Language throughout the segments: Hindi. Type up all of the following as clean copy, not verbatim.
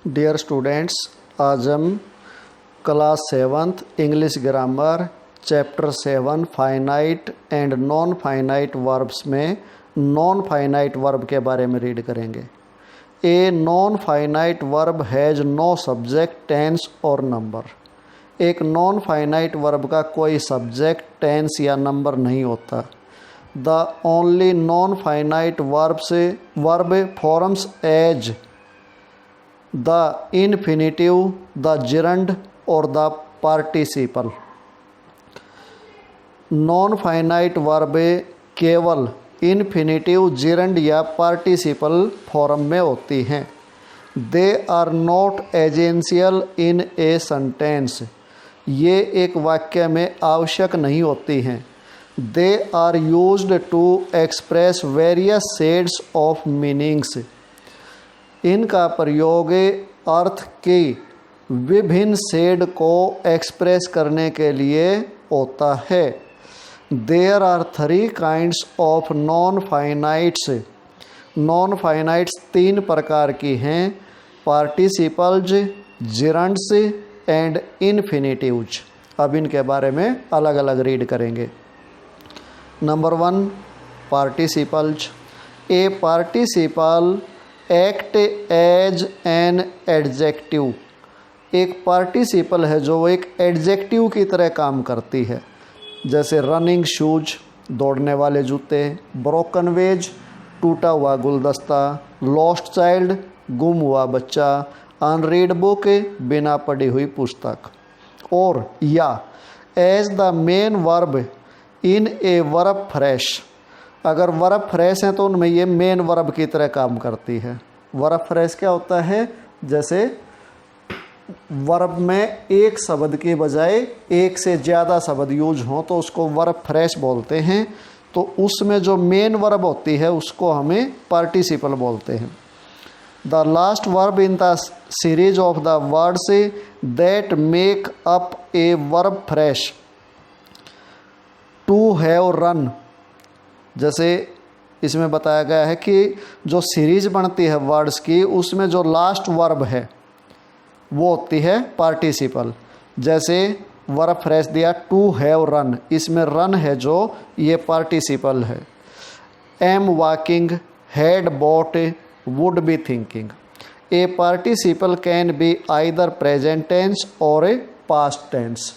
डियर स्टूडेंट्स, आज हम class 7th English grammar chapter 7 finite and non finite verbs में नॉन फाइनाइट वर्ब के बारे में रीड करेंगे। A non finite verb has no subject, tense और नंबर। एक नॉन फाइनाइट वर्ब का कोई सब्जेक्ट, टेंस या नंबर नहीं होता। The only non finite verb forms as the infinitive, the gerund और the participle. Non finite verb केवल इन्फिनिटिव, जिरंड या पार्टिसिपल फॉर्म में होती हैं। They are not essential in a sentence. ये एक वाक्य में आवश्यक नहीं होती हैं। They are used to express various shades of meanings. इनका प्रयोग अर्थ की विभिन्न शेड को एक्सप्रेस करने के लिए होता है। There are 3 kinds of non finites. Non finites 3 प्रकार की हैं: पार्टिसिपल्स, जिरंड्स एंड इन्फिनिटिव्स। अब इनके बारे में अलग अलग रीड करेंगे। Number 1, participles. A participle act as an adjective. एक पार्टिसिपल है जो एक एडजेक्टिव की तरह काम करती है, जैसे रनिंग शूज, दौड़ने वाले जूते, ब्रोकन वेज, टूटा हुआ गुलदस्ता, लॉस्ट चाइल्ड, गुम हुआ बच्चा, अनरीड बुक, बिना पढ़ी हुई पुस्तक। और या as the main verb in a verb phrase. अगर वर्ब फ्रेश है तो उनमें ये मेन वर्ब की तरह काम करती है। वर्ब फ्रेश क्या होता है? जैसे वर्ब में एक शब्द के बजाय एक से ज़्यादा शब्द यूज हो तो उसको वर्ब फ्रेश बोलते हैं। तो उसमें जो मेन वर्ब होती है उसको हमें पार्टिसिपल बोलते हैं। The last verb in the series of the words that make up a verb phrase. To have, run. जैसे इसमें बताया गया है कि जो सीरीज बनती है वर्ड्स की, उसमें जो लास्ट वर्ब है वो होती है पार्टिसिपल। जैसे वर्ब फ्रेश दिया टू हैव रन, इसमें रन है जो ये पार्टिसिपल है। Am walking, had bought, would be thinking. A participle can be either present tense और ए पास्ट टेंस।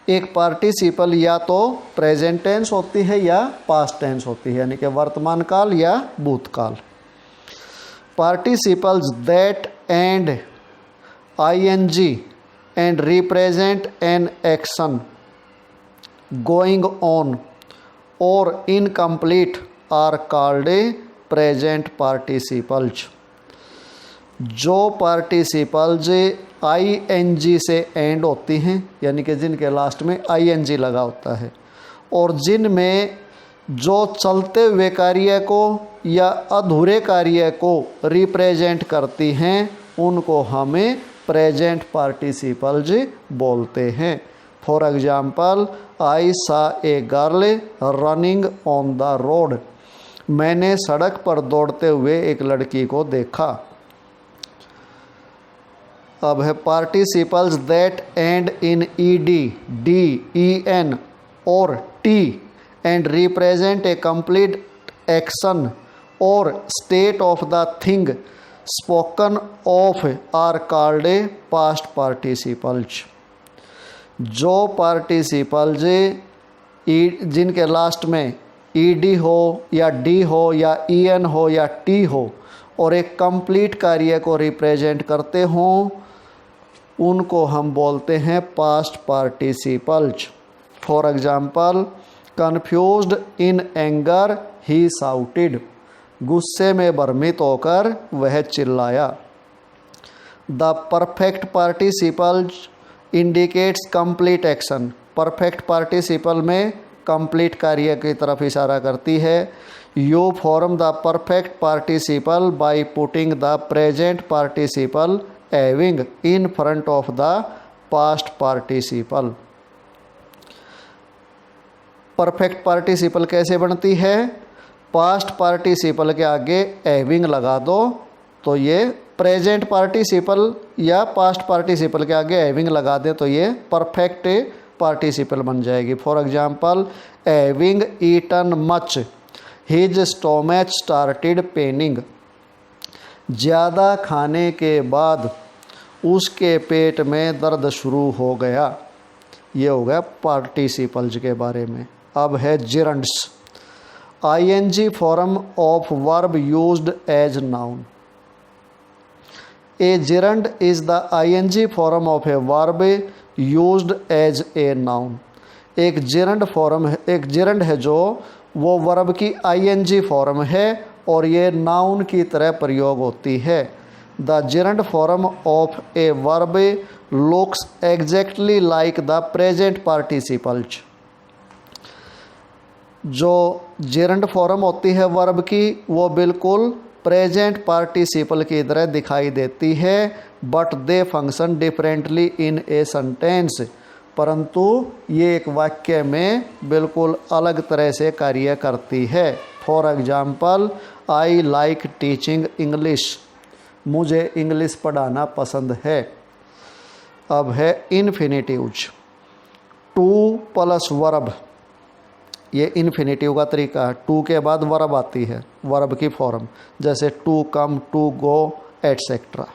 एक पार्टिसिपल या तो प्रेजेंट टेंस होती है या पास्ट टेंस होती है, यानी कि वर्तमान काल या भूतकाल। Participles that and ing and represent an action going on or incomplete are called present participles। जो पार्टिसिपल्स ing से एंड होती हैं, यानी कि जिनके लास्ट में ing लगा होता है, और जिनमें जो चलते हुए कार्य को या अधूरे कार्य को रिप्रेजेंट करती हैं, उनको हमें प्रेजेंट पार्टिसिपल्स बोलते हैं। फॉर एग्जाम्पल, आई सा a girl running on the road. मैंने सड़क पर दौड़ते हुए एक लड़की को देखा। अब है participles that end in ED, D, en और T and represent a complete action और state of the thing spoken of are called a past participles. जो पार्टिसिपल्स जिनके लास्ट में ईडी हो या डी हो या en हो या टी हो और एक कंप्लीट कार्य को रिप्रेजेंट करते हों, उनको हम बोलते हैं past participles. For example, confused in anger he shouted. गुस्से में भ्रमित होकर वह चिल्लाया। The perfect participle indicates complete action. Perfect participle में कंप्लीट कार्य की तरफ इशारा करती है। You form the perfect participle by putting the present participle having in front of the past participle. Perfect participle कैसे बनती है? पास्ट पार्टिसिपल के आगे हैविंग लगा दो तो ये प्रेजेंट पार्टिसिपल या पास्ट पार्टिसिपल के आगे हैविंग लगा दें तो ये परफेक्ट पार्टिसिपल बन जाएगी। For example, having eaten much his stomach started paining. ज़्यादा खाने के बाद उसके पेट में दर्द शुरू हो गया। ये हो गया पार्टिसिपल्स के बारे में। अब है gerunds, ING form of verb used as noun. A gerund is the ING form of a verb used as a noun. एक जिरंड है जो वो वर्ब की आईएनजी फॉर्म है और ये नाउन की तरह प्रयोग होती है। The gerund form of a verb looks exactly like the present participles. जो जिरंड फॉर्म होती है वर्ब की वो बिल्कुल प्रेजेंट पार्टिसिपल की तरह दिखाई देती है, but they function differently in a sentence. परंतु ये एक वाक्य में बिल्कुल अलग तरह से कार्य करती है। For example, I like teaching English. मुझे इंग्लिश पढ़ाना पसंद है। अब है इन्फिनिटिव्स, टू प्लस वर्ब। ये इन्फिनिटिव का तरीका है। टू के बाद वर्ब आती है, वर्ब की फॉर्म, जैसे to come, to go, etcetera.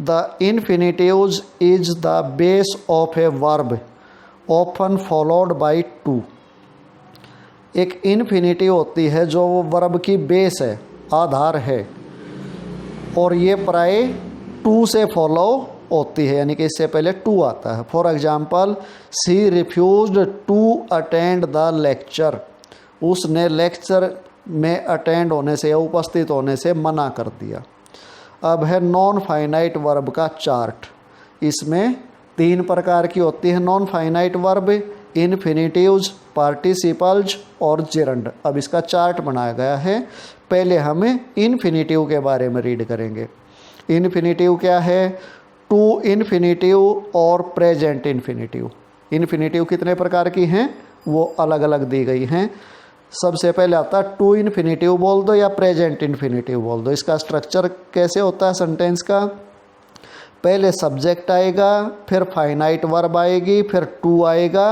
The infinitives is the base of a verb often followed by to. एक इन्फिनिटिव होती है जो वर्ब की बेस है, आधार है, और ये प्राय टू से फॉलो होती है, यानी कि इससे पहले टू आता है। For example, she refused to attend the lecture. उसने लेक्चर में अटेंड होने से या उपस्थित होने से मना कर दिया। अब है नॉन फाइनाइट वर्ब का चार्ट। इसमें 3 प्रकार की होती है नॉन फाइनाइट वर्ब, इन्फिनिटिव्स, पार्टिसिपल्स और जिरंड। अब इसका चार्ट बनाया गया है। पहले हमें इन्फिनिटिव के बारे में रीड करेंगे। इन्फिनिटिव क्या है? टू इन्फिनिटिव और प्रेजेंट इन्फिनिटिव। इन्फिनिटिव कितने प्रकार की हैं वो अलग अलग दी गई हैं। सबसे पहले आता है टू इन्फिनिटिव बोल दो या प्रेजेंट इन्फिनिटिव बोल दो। इसका स्ट्रक्चर कैसे होता है सेंटेंस का? पहले सब्जेक्ट आएगा, फिर फाइनाइट वर्ब आएगी, फिर टू आएगा,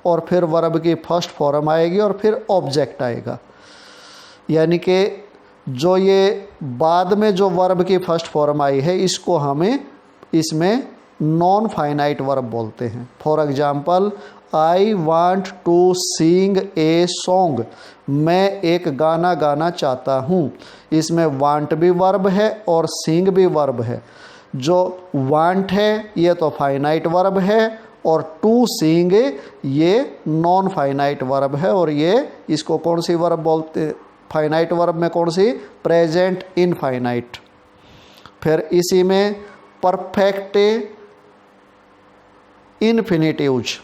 और फिर वर्ब की फर्स्ट फॉर्म आएगी, और फिर ऑब्जेक्ट आएगा। यानी कि जो ये बाद में जो वर्ब की फर्स्ट फॉर्म आई है इसको हमें इसमें नॉन फाइनाइट वर्ब बोलते हैं। For example, I want to sing a song. मैं एक गाना गाना चाहता हूँ। इसमें वांट भी वर्ब है और सिंग भी वर्ब है। जो वांट है ये तो फाइनाइट वर्ब है, और टू सिंग ये नॉन फाइनाइट वर्ब है, और ये इसको कौन सी वर्ब बोलते? फाइनाइट वर्ब में कौन सी? Present infinite. फिर इसी में परफेक्ट इन्फिनिटिव्स।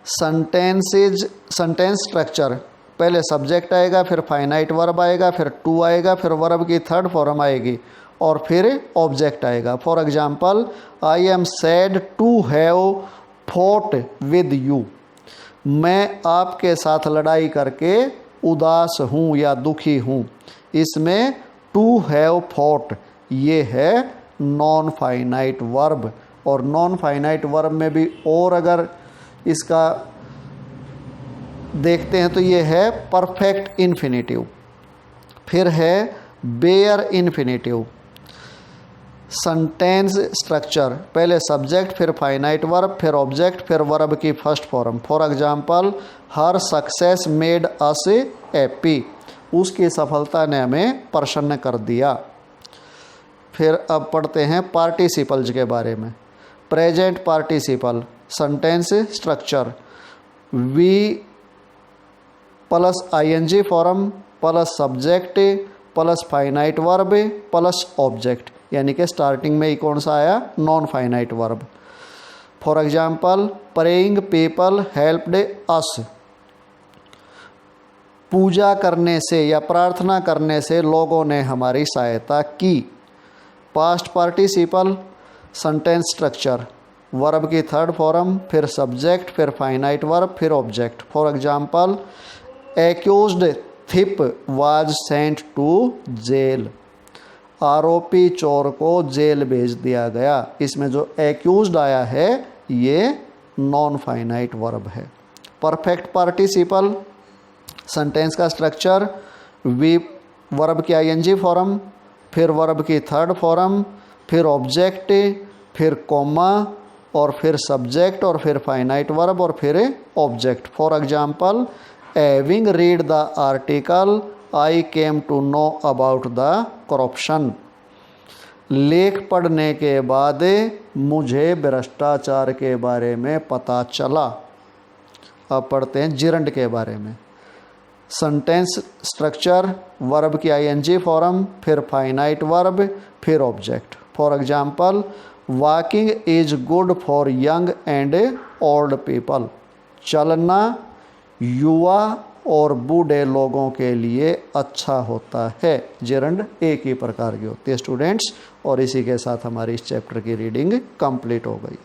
सेंटेंस स्ट्रक्चर, पहले सब्जेक्ट आएगा, फिर फाइनाइट वर्ब आएगा, फिर टू आएगा, फिर वर्ब की थर्ड फॉर्म आएगी, और फिर ऑब्जेक्ट आएगा। For example, I am sad to have fought with you. मैं आपके साथ लड़ाई करके उदास हूँ या दुखी हूँ। इसमें टू हैव फॉट ये है नॉन फाइनाइट वर्ब। और नॉन फाइनाइट वर्ब में भी और अगर इसका देखते हैं तो ये है परफेक्ट इन्फिनिटिव। फिर है बेयर इन्फिनिटिव। सेंटेंस स्ट्रक्चर, पहले सब्जेक्ट, फिर फाइनाइट वर्ब, फिर ऑब्जेक्ट, फिर वर्ब की first form. For example, her success made us happy. उसकी सफलता ने हमें प्रसन्न कर दिया। फिर अब पढ़ते हैं पार्टिसिपल्स के बारे में। Present participle sentence structure, V plus ING form plus subject plus finite verb plus object, यानी कि स्टार्टिंग में ही कौन सा आया? Non finite verb. For example, praying people helped us. पूजा करने से या प्रार्थना करने से लोगों ने हमारी सहायता की। Past participle sentence structure, verb की थर्ड फॉर्म, फिर सब्जेक्ट, फिर फाइनाइट वर्ब, फिर object. For example, accused thief was sent to jail, आरोपी चोर को जेल भेज दिया गया। इसमें जो एक्यूज्ड आया है ये नॉन फाइनाइट वर्ब है। परफेक्ट पार्टिसिपल, सेंटेंस का स्ट्रक्चर, वी वर्ब की आईएनजी फॉर्म, फिर वर्ब की थर्ड फॉर्म, फिर ऑब्जेक्ट, फिर कॉमा और फिर सब्जेक्ट और फिर फाइनाइट वर्ब और फिर object. For example, having read the article I came to know about the corruption. लेख पढ़ने के बाद मुझे भ्रष्टाचार के बारे में पता चला। अब पढ़ते हैं जिरंड के बारे में। सेंटेंस स्ट्रक्चर, वर्ब की आईएनजी फॉर्म, फिर फाइनाइट वर्ब, फिर object. For example, walking is good for young and old people. चलना युवा और बूढ़े लोगों के लिए अच्छा होता है। जिरंड एक ही प्रकार की होती है स्टूडेंट्स। और इसी के साथ हमारी इस चैप्टर की रीडिंग कंप्लीट हो गई।